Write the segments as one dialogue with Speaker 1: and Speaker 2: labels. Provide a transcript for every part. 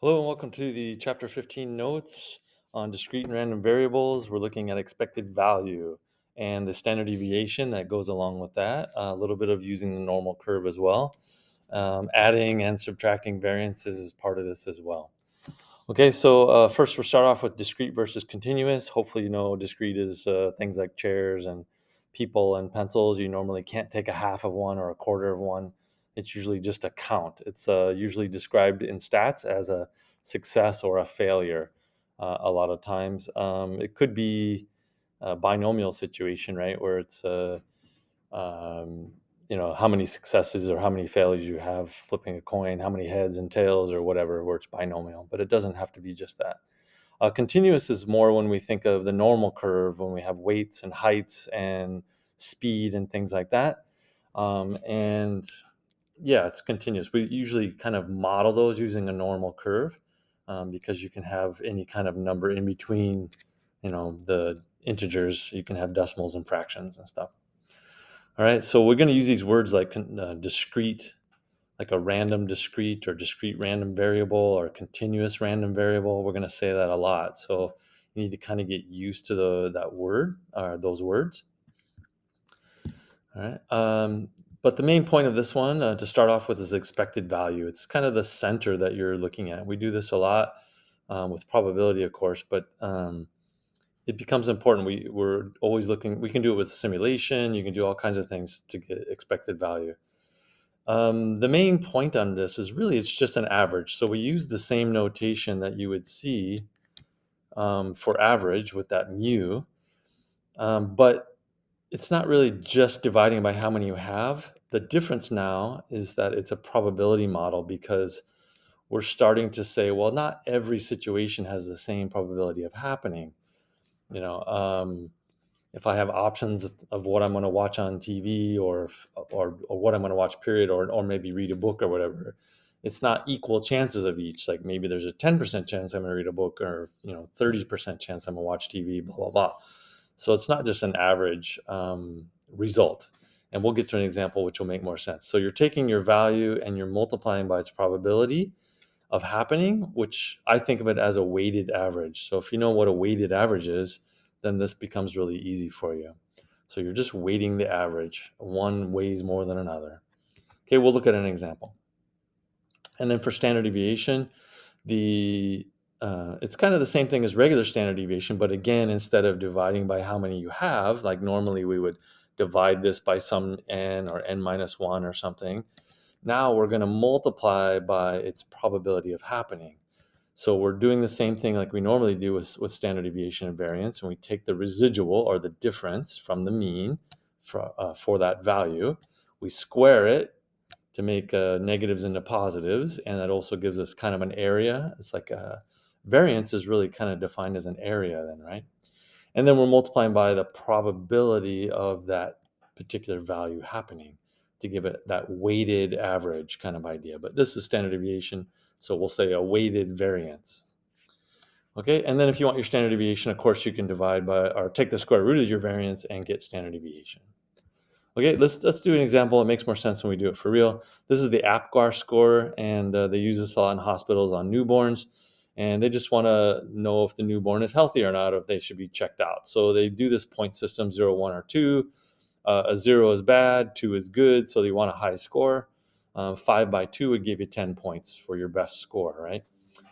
Speaker 1: Hello and welcome to the Chapter 15 notes on discrete and random variables. We're looking at expected value and the standard deviation that goes along with that. A little bit of using the normal curve as well. Adding and subtracting variances is part of this as well. Okay, so first we'll start off with discrete versus continuous. Hopefully, you know discrete is things like chairs and people and pencils. You normally can't take a half of one or a quarter of one. It's usually just a count. It's usually described in stats as a success or a failure. A lot of times, it could be a binomial situation, right, where it's um, how many successes or how many failures you have flipping a coin, how many heads and tails or whatever, where it's binomial, but it doesn't have to be just that. Continuous is more when we think of the normal curve, when we have weights and heights and speed and things like that. And yeah, it's continuous. We usually kind of model those using a normal curve, because you can have any kind of number in between, the integers. You can have decimals and fractions and stuff. All right, so we're going to use these words like discrete, like a random discrete or discrete random variable or continuous random variable. We're going to say that a lot. So you need to kind of get used to that word or those words. All right. But the main point of this one to start off with is expected value. It's kind of the center that you're looking at. We do this a lot with probability, of course, but it becomes important. We're always looking. We can do it with simulation. You can do all kinds of things to get expected value. The main point on this is really it's just an average. So we use the same notation that you would see for average with that mu, but it's not really just dividing by how many you have. The difference now is that it's a probability model because we're starting to say, well, not every situation has the same probability of happening. You know, if I have options of what I'm going to watch on TV or what I'm going to watch, period, or maybe read a book or whatever, it's not equal chances of each. Like maybe there's a 10% chance I'm going to read a book, or 30% chance I'm going to watch TV, blah blah blah. So it's not just an average result. And we'll get to an example which will make more sense. So you're taking your value and you're multiplying by its probability of happening, which I think of it as a weighted average. So if you know what a weighted average is, then this becomes really easy for you. So you're just weighting the average. One weighs more than another. Okay, we'll look at an example. And then for standard deviation, the it's kind of the same thing as regular standard deviation, but again, instead of dividing by how many you have, like normally we would divide this by some n or n minus 1 or something, now we're going to multiply by its probability of happening. So we're doing the same thing like we normally do with standard deviation and variance, and we take the residual or the difference from the mean for that value. We square it to make negatives into positives, and that also gives us kind of an area. It's like a variance is really kind of defined as an area then, right? And then we're multiplying by the probability of that particular value happening to give it that weighted average kind of idea. But this is standard deviation, so we'll say a weighted variance. Okay, and then if you want your standard deviation, of course, you can divide by or take the square root of your variance and get standard deviation. Okay, let's do an example. It makes more sense when we do it for real. This is the APGAR score, and they use this a lot in hospitals on newborns, and they just want to know if the newborn is healthy or not, or if they should be checked out. So they do this point system: 0, 1, or 2. A 0 is bad, 2 is good, so they want a high score. 5 by 2 would give you 10 points for your best score, right?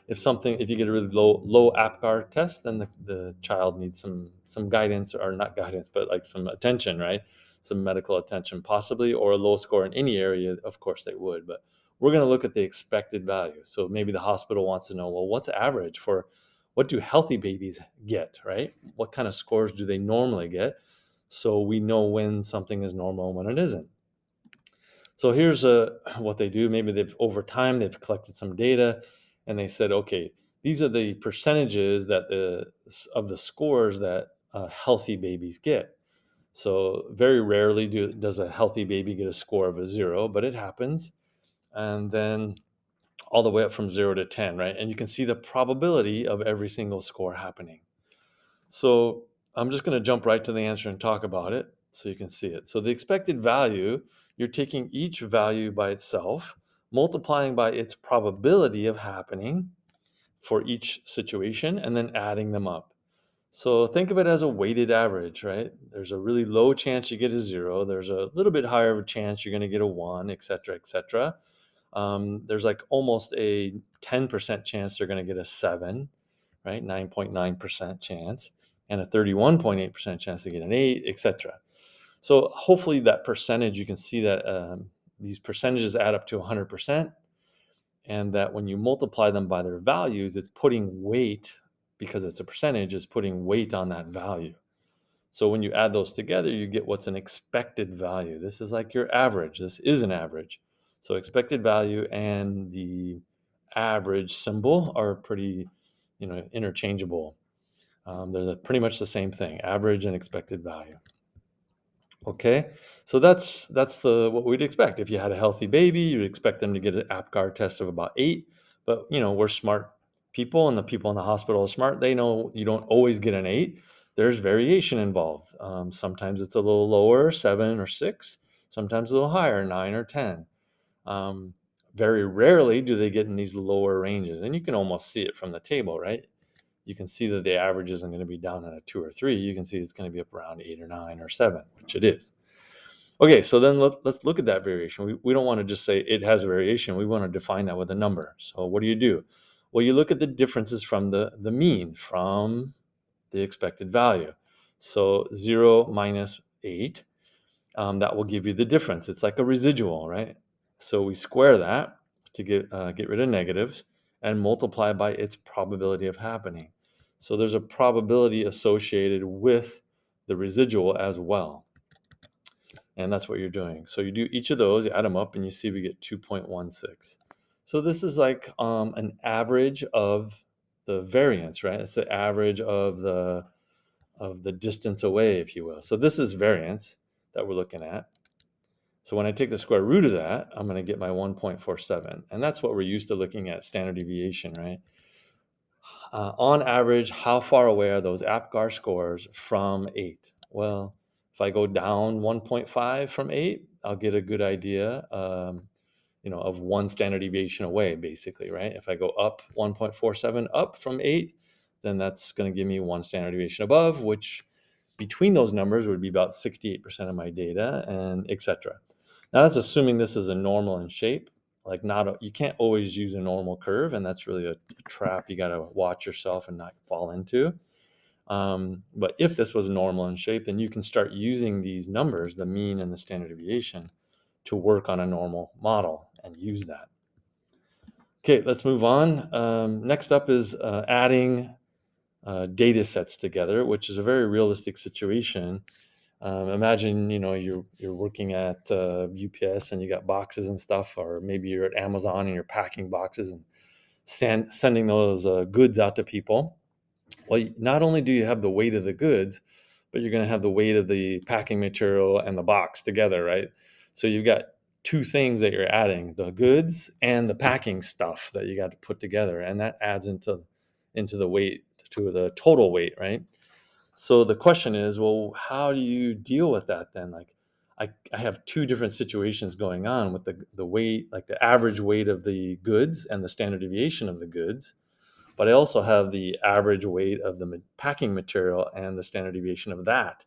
Speaker 1: If you get a really low APGAR test, then the child needs some guidance, or not guidance, but like some attention, right? Some medical attention possibly, or a low score in any area, of course they would. But we're going to look at the expected value. So maybe the hospital wants to know, well, what's average for what do healthy babies get, right? What kind of scores do they normally get? So we know when something is normal and when it isn't. So here's what they do. Maybe over time they've collected some data, and they said, okay, these are the percentages of the scores that healthy babies get. So very rarely does a healthy baby get a score of a 0, but it happens. And then all the way up from 0 to 10, right? And you can see the probability of every single score happening. So I'm just going to jump right to the answer and talk about it so you can see it. So the expected value, you're taking each value by itself, multiplying by its probability of happening, for each situation and then adding them up. So think of it as a weighted average, right? There's a really low chance you get a 0. There's a little bit higher of a chance you're going to get a 1, et cetera, et cetera. There's like almost a 10% chance they're going to get a 7, right? 9.9% chance, and a 31.8% chance to get an 8, et cetera. So hopefully that percentage, you can see that these percentages add up to 100%, and that when you multiply them by their values, it's putting weight, because it's a percentage, is putting weight on that value. So when you add those together, you get what's an expected value. This is like your average. This is an average. So expected value and the average symbol are pretty, interchangeable. They're pretty much the same thing, average and expected value. Okay, so that's the what we'd expect. If you had a healthy baby, you'd expect them to get an APGAR test of about 8. But we're smart people, and the people in the hospital are smart. They know you don't always get an 8. There's variation involved. Sometimes it's a little lower, 7 or 6. Sometimes a little higher, 9 or 10. Very rarely do they get in these lower ranges, and you can almost see it from the table, right? You can see that the average isn't going to be down at a 2 or 3. You can see it's going to be up around 8 or 9 or 7, which it is. Okay, so then let's look at that variation. We don't want to just say it has a variation. We want to define that with a number. So what do? Well, you look at the differences from the mean, from the expected value. So 0 minus 8, that will give you the difference. It's like a residual, right? So we square that to get rid of negatives and multiply by its probability of happening. So there's a probability associated with the residual as well. And that's what you're doing. So you do each of those, you add them up, and you see we get 2.16. So this is like an average of the variance, right? It's the average of the distance away, if you will. So this is variance that we're looking at. So when I take the square root of that, I'm going to get my 1.47. And that's what we're used to looking at, standard deviation, right? On average, how far away are those APGAR scores from 8? Well, if I go down 1.5 from 8, I'll get a good idea, of 1 standard deviation away, basically, right? If I go up 1.47 up from 8, then that's going to give me 1 standard deviation above, which between those numbers would be about 68% of my data, and etc. Now that's assuming this is a normal in shape. Like you can't always use a normal curve, and that's really a trap you got to watch yourself and not fall into. But if this was normal in shape, then you can start using these numbers, the mean and the standard deviation, to work on a normal model and use that. Okay, let's move on. Next up is adding data sets together, which is a very realistic situation. Imagine, you're working at UPS and you got boxes and stuff, or maybe you're at Amazon and you're packing boxes and sending those goods out to people. Well, not only do you have the weight of the goods, but you're going to have the weight of the packing material and the box together, right? So you've got two things that you're adding: the goods and the packing stuff that you got to put together, and that adds into the weight, to the total weight, right? So the question is, well, how do you deal with that then? Like, I have two different situations going on with the weight, like the average weight of the goods and the standard deviation of the goods. But I also have the average weight of the packing material and the standard deviation of that.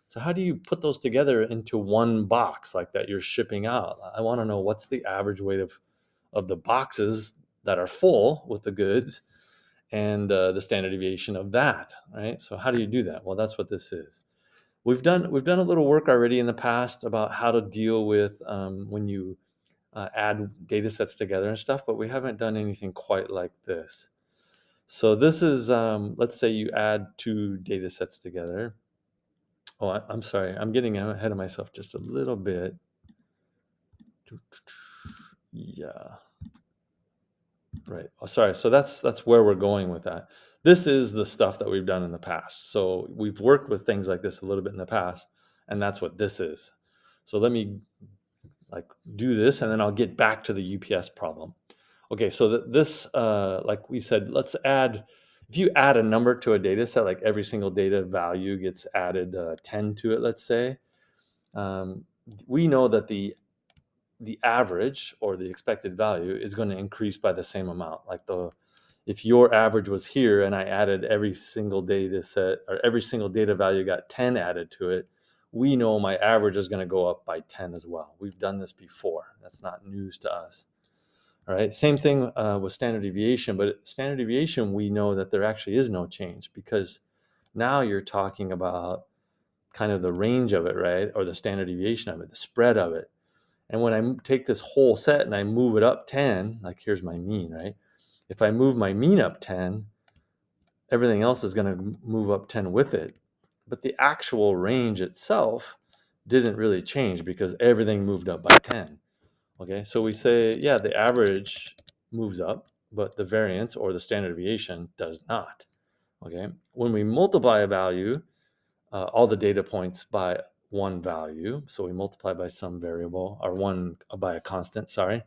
Speaker 1: So how do you put those together into one box like that you're shipping out? I want to know what's the average weight of the boxes that are full with the goods, and the standard deviation of that, right? So how do you do that? Well, that's what this is. We've done a little work already in the past about how to deal with when you add data sets together and stuff, but we haven't done anything quite like this. So this is, let's say you add two data sets together. Oh, I'm sorry, I'm getting ahead of myself just a little bit. Yeah. Right. Oh, sorry. So that's where we're going with that. This is the stuff that we've done in the past. So we've worked with things like this a little bit in the past, and that's what this is. So let me like do this, and then I'll get back to the UPS problem. Okay. So this, like we said, let's add. If you add a number to a data set, like every single data value gets added 10 to it, let's say. Um, we know that the average or the expected value is going to increase by the same amount. Like if your average was here and I added every single data set, or every single data value got 10 added to it, we know my average is going to go up by 10 as well. We've done this before. That's not news to us. All right. Same thing with standard deviation, but standard deviation, we know that there actually is no change, because now you're talking about kind of the range of it, right? Or the standard deviation of it, the spread of it. And when I take this whole set and I move it up 10, like here's my mean, right? If I move my mean up 10, everything else is going to move up 10 with it. But the actual range itself didn't really change because everything moved up by 10. Okay, so we say, yeah, the average moves up, but the variance or the standard deviation does not. Okay, when we multiply a value, all the data points by one value, so we multiply by some variable, or one by a constant, sorry,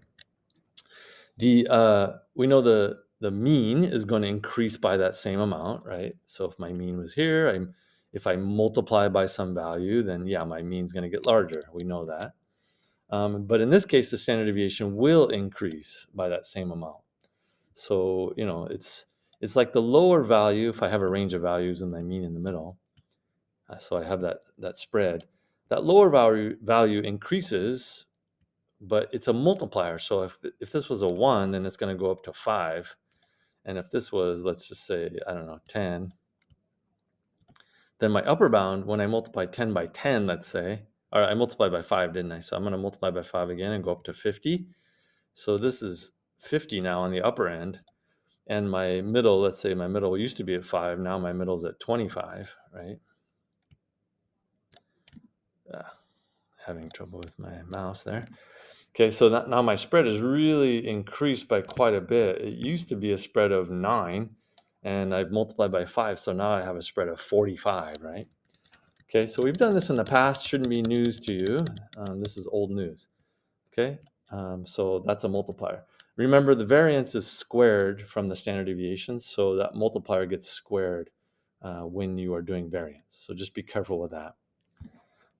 Speaker 1: we know the mean is going to increase by that same amount, right? So if my mean was here, if I multiply by some value, then yeah, my mean is going to get larger. We know that. But in this case, the standard deviation will increase by that same amount. So it's like the lower value. If I have a range of values and my mean in the middle, so I have that spread. That lower value increases, but it's a multiplier. So if this was a 1, then it's going to go up to 5. And if this was, let's just say, I don't know, 10, then my upper bound, when I multiply 10 by 10, let's say, or I multiplied by 5, didn't I? So I'm going to multiply by 5 again and go up to 50. So this is 50 now on the upper end. And my middle, let's say my middle used to be at 5. Now my middle is at 25, right? Having trouble with my mouse there. Okay, so now my spread is really increased by quite a bit. It used to be a spread of 9, and I've multiplied by 5, so now I have a spread of 45, right? Okay, so we've done this in the past. Shouldn't be news to you. This is old news. Okay, so that's a multiplier. Remember, the variance is squared from the standard deviation, so that multiplier gets squared when you are doing variance. So just be careful with that.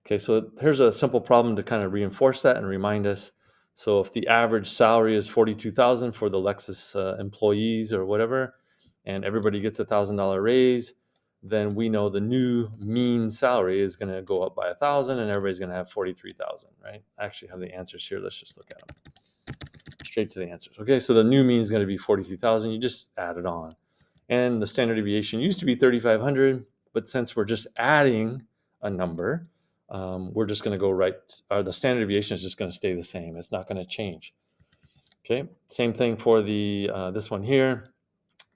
Speaker 1: Okay, so here's a simple problem to kind of reinforce that and remind us. So if the average salary is $42,000 for the Lexus employees or whatever, and everybody gets $1,000 raise, then we know the new mean salary is going to go up by 1,000, and everybody's going to have 43,000, right? I actually have the answers here. Let's just look at them. Straight to the answers. Okay, so the new mean is going to be 43,000. You just add it on. And the standard deviation used to be 3,500, but since we're just adding a number, we're just going to go right, or the standard deviation is just going to stay the same. It's not going to change. Okay, same thing for the this one here.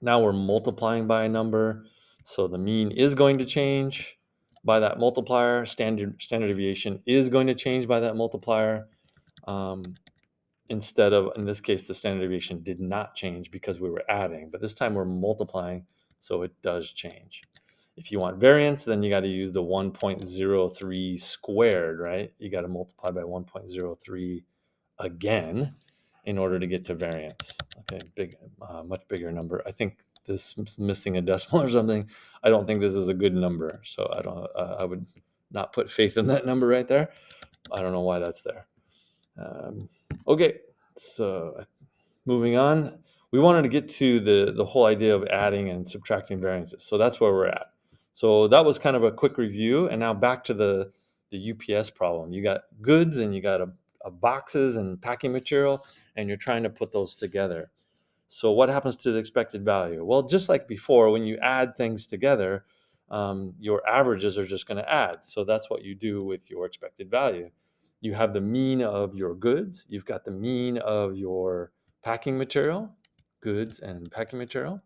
Speaker 1: Now we're multiplying by a number, so the mean is going to change by that multiplier. Standard deviation is going to change by that multiplier. Instead of, in this case, the standard deviation did not change because we were adding, but this time we're multiplying, so it does change. If you want variance, then you got to use the 1.03 squared, right? You got to multiply by 1.03 again in order to get to variance. Okay, much bigger number. I think this is missing a decimal or something. I don't think this is a good number, so I would not put faith in that number right there. I don't know why that's there. Okay, so moving on, we wanted to get to the whole idea of adding and subtracting variances. So that's where we're at. So that was kind of a quick review, and now back to the UPS problem. You got goods and you got a boxes and packing material, and you're trying to put those together. So what happens to the expected value? Well, just like before, when you add things together, your averages are just going to add. So that's what you do with your expected value. You have the mean of your goods. You've got the mean of your packing material, goods and packing material.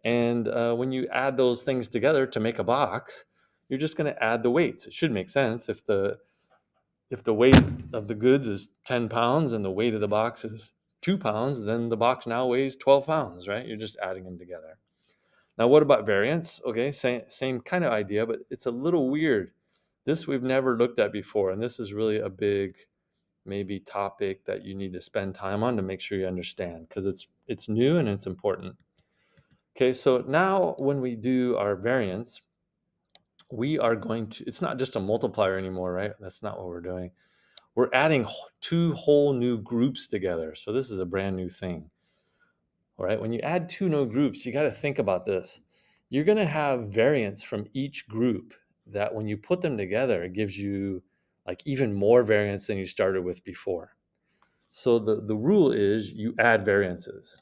Speaker 1: And when you add those things together to make a box, you're just going to add the weights. It should make sense. If the weight of the goods is 10 pounds and the weight of the box is 2 pounds, then the box now weighs 12 pounds, right? You're just adding them together. Now, what about variance? Okay, same kind of idea, but it's a little weird. This we've never looked at before, and this is really a big maybe topic that you need to spend time on to make sure you understand, because it's new and it's important. Okay, so now when we do our variance, we are going to, it's not just a multiplier anymore, right? That's not what we're doing. We're adding two whole new groups together. So this is a brand new thing. All right, when you add two known groups, you got to think about this. You're going to have variance from each group that when you put them together, it gives you like even more variance than you started with before. So the rule is you add variances.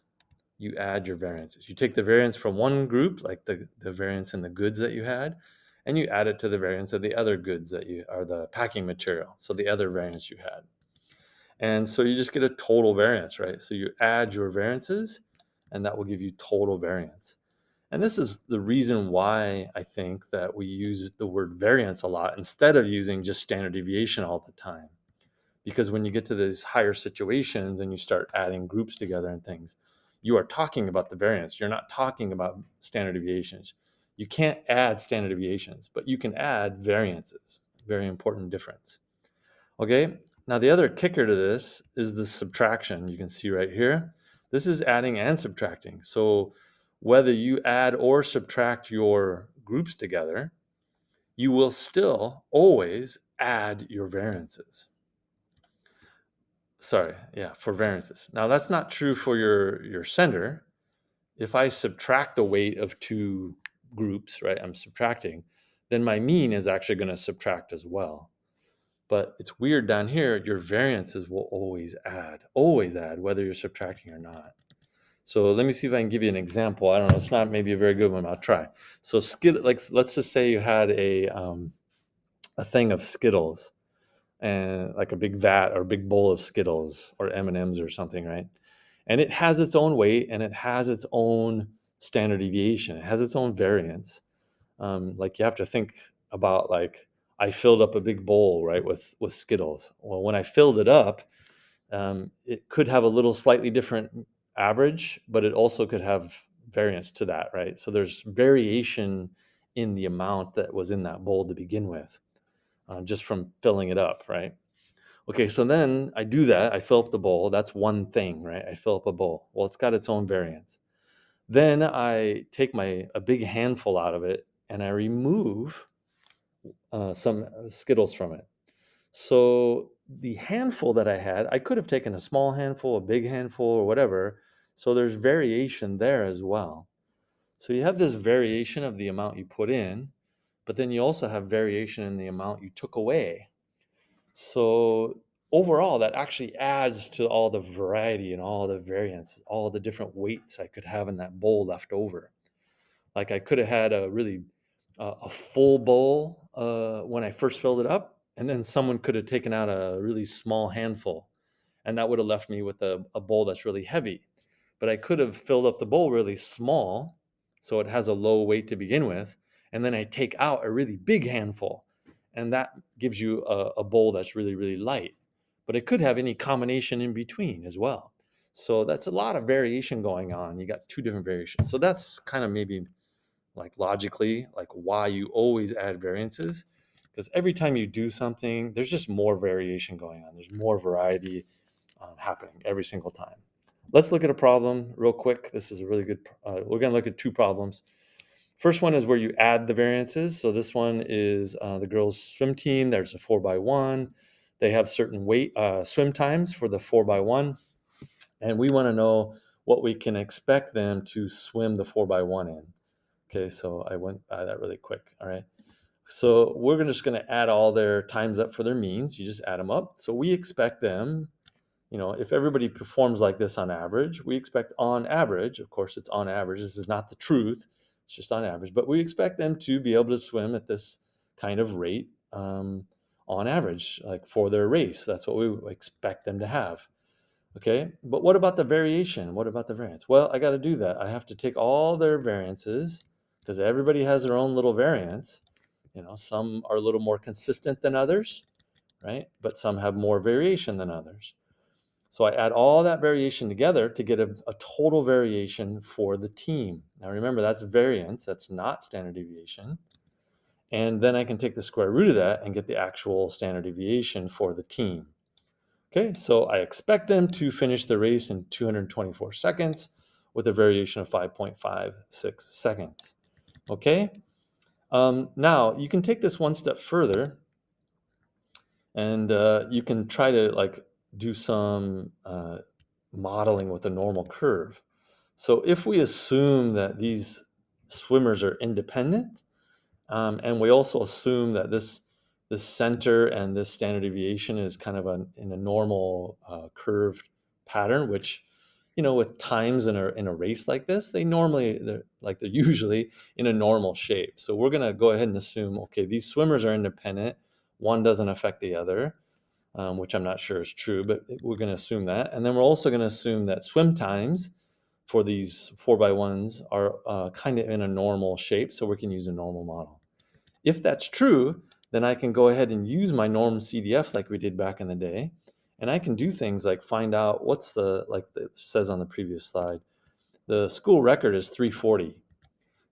Speaker 1: You add your variances. You take the variance from one group, like the variance in the goods that you had, and you add it to the variance of the other goods that you are the packing material. So the other variance you had. And so you just get a total variance, right? So you add your variances, and that will give you total variance. And this is the reason why I think that we use the word variance a lot instead of using just standard deviation all the time. Because when you get to these higher situations and you start adding groups together and things, you are talking about the variance. You're not talking about standard deviations. You can't add standard deviations, but you can add variances. Very important difference. Okay, now the other kicker to this is the subtraction. You can see right here. This is adding and subtracting. So whether you add or subtract your groups together, you will still always add your variances. Sorry, yeah, for variances. Now that's not true for your sender. If I subtract the weight of two groups, right, I'm subtracting, then my mean is actually going to subtract as well. But it's weird down here, your variances will always add, whether you're subtracting or not. So let me see if I can give you an example. I don't know, it's not maybe a very good one, I'll try. So like let's just say you had a thing of Skittles, and like a big vat or a big bowl of Skittles or M&Ms or something, right? And it has its own weight and it has its own standard deviation. It has its own variance. Like you have to think about like I filled up a big bowl, right, with Skittles. Well, when I filled it up, it could have a little slightly different average, but it also could have variance to that, right? So there's variation in the amount that was in that bowl to begin with, just from filling it up, right? Okay, so then I do that. I fill up the bowl. That's one thing, right? I fill up a bowl. Well, it's got its own variance. Then I take a big handful out of it and I remove some Skittles from it. So the handful that I had, I could have taken a small handful, a big handful, or whatever. So there's variation there as well. So you have this variation of the amount you put in, but then you also have variation in the amount you took away. So overall, that actually adds to all the variety and all the variance, all the different weights I could have in that bowl left over. Like I could have had a full bowl when I first filled it up, and then someone could have taken out a really small handful, and that would have left me with a bowl that's really heavy. But I could have filled up the bowl really small, so it has a low weight to begin with, and then I take out a really big handful, and that gives you a bowl that's really, really light. But it could have any combination in between as well. So that's a lot of variation going on. You got two different variations. So that's kind of maybe like logically, like why you always add variances. Because every time you do something, there's just more variation going on. There's more variety happening every single time. Let's look at a problem real quick. This is a really good, we're going to look at two problems. First one is where you add the variances. So this one is the girls' swim team. There's a 4x1. They have certain weight swim times for the 4x1. And we want to know what we can expect them to swim the 4x1 in. Okay, so I went by that really quick. All right. So we're just going to add all their times up for their means. You just add them up. So we expect them, if everybody performs like this on average, we expect on average, of course, it's on average. This is not the truth. It's just on average. But we expect them to be able to swim at this kind of rate on average, like for their race. That's what we expect them to have. Okay, but what about the variation? What about the variance? Well, I got to do that. I have to take all their variances because everybody has their own little variance. Some are a little more consistent than others, right? But some have more variation than others. So I add all that variation together to get a total variation for the team. Now remember, that's variance, that's not standard deviation. And then I can take the square root of that and get the actual standard deviation for the team. Okay, so I expect them to finish the race in 224 seconds with a variation of 5.56 seconds. Okay, now you can take this one step further and you can try to like do some modeling with a normal curve. So if we assume that these swimmers are independent, and we also assume that this center and this standard deviation is kind of in a normal curved pattern, which, with times in a race like this, they're usually in a normal shape. So we're going to go ahead and assume, okay, these swimmers are independent. One doesn't affect the other, which I'm not sure is true, but we're going to assume that. And then we're also going to assume that swim times for these 4x1s are kind of in a normal shape, so we can use a normal model. If that's true, then I can go ahead and use my norm CDF like we did back in the day, and I can do things like find out what's like it says on the previous slide, the school record is 340.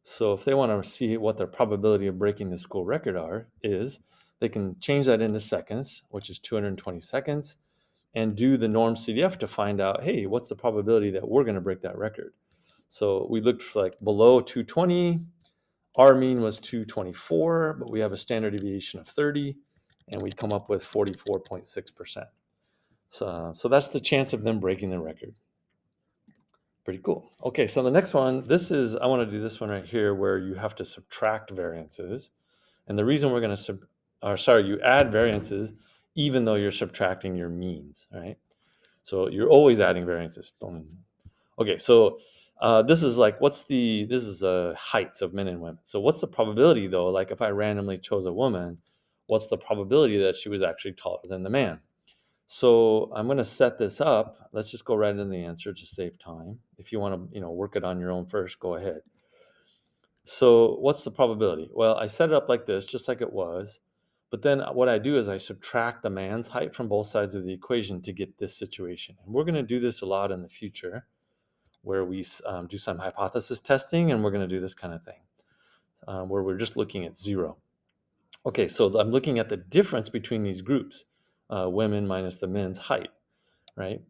Speaker 1: So if they want to see what their probability of breaking the school record is, they can change that into seconds, which is 220 seconds, and do the norm CDF to find out, hey, what's the probability that we're going to break that record? So we looked for like below 220. Our mean was 224, but we have a standard deviation of 30, and we come up with 44.6%. So that's the chance of them breaking the record. Pretty cool. Okay, so the next one, I want to do this one right here where you have to subtract variances. And the reason we're going to, you add variances even though you're subtracting your means, right? So you're always adding variances. Okay, so this is like, this is heights of men and women. So what's the probability though? Like if I randomly chose a woman, what's the probability that she was actually taller than the man? So I'm going to set this up. Let's just go right into the answer to save time. If you want to, work it on your own first, go ahead. So what's the probability? Well, I set it up like this, just like it was. But then what I do is I subtract the man's height from both sides of the equation to get this situation. And we're going to do this a lot in the future, where we do some hypothesis testing, and we're going to do this kind of thing, where we're just looking at zero. Okay, so I'm looking at the difference between these groups, women minus the men's height, right?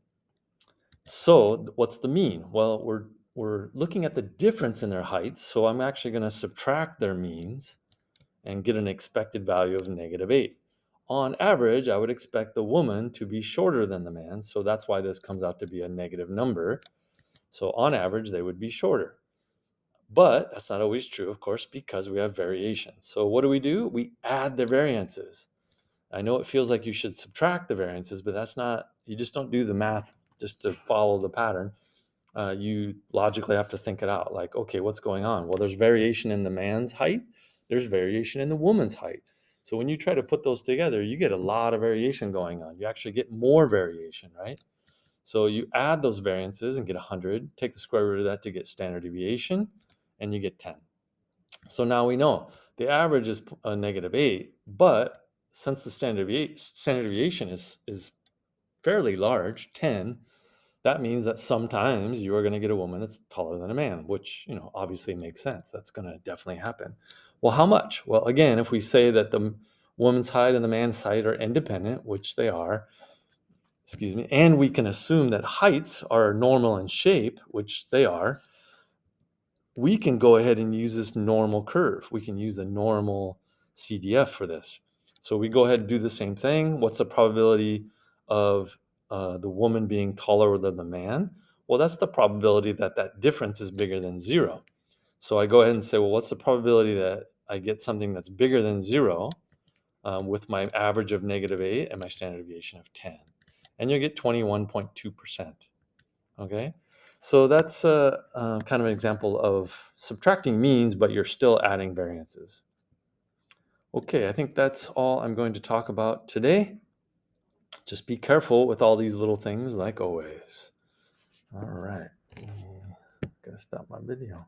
Speaker 1: So what's the mean? Well, we're looking at the difference in their heights, so I'm actually going to subtract their means and get an expected value of -8. On average, I would expect the woman to be shorter than the man, so that's why this comes out to be a negative number. So on average, they would be shorter. But that's not always true, of course, because we have variation. So what do? We add the variances. I know it feels like you should subtract the variances, but that's not, you just don't do the math just to follow the pattern. You logically have to think it out. Like, okay, what's going on? Well, there's variation in the man's height. There's variation in the woman's height. So when you try to put those together, you get a lot of variation going on. You actually get more variation, right? So you add those variances and get 100, take the square root of that to get standard deviation, and you get 10. So now we know the average is a -8, but since the standard deviation is fairly large, 10, that means that sometimes you are going to get a woman that's taller than a man, which, obviously makes sense. That's going to definitely happen. Well, how much? Well, again, if we say that the woman's height and the man's height are independent, which they are, excuse me, and we can assume that heights are normal in shape, which they are, we can go ahead and use this normal curve. We can use the normal CDF for this. So we go ahead and do the same thing. What's the probability of the woman being taller than the man? Well, that's the probability that that difference is bigger than zero. So I go ahead and say, well, what's the probability that I get something that's bigger than zero with my average of -8 and my standard deviation of 10? And you'll get 21.2%. Okay, so that's kind of an example of subtracting means, but you're still adding variances. Okay, I think that's all I'm going to talk about today. Just be careful with all these little things like always. All right, gotta stop my video.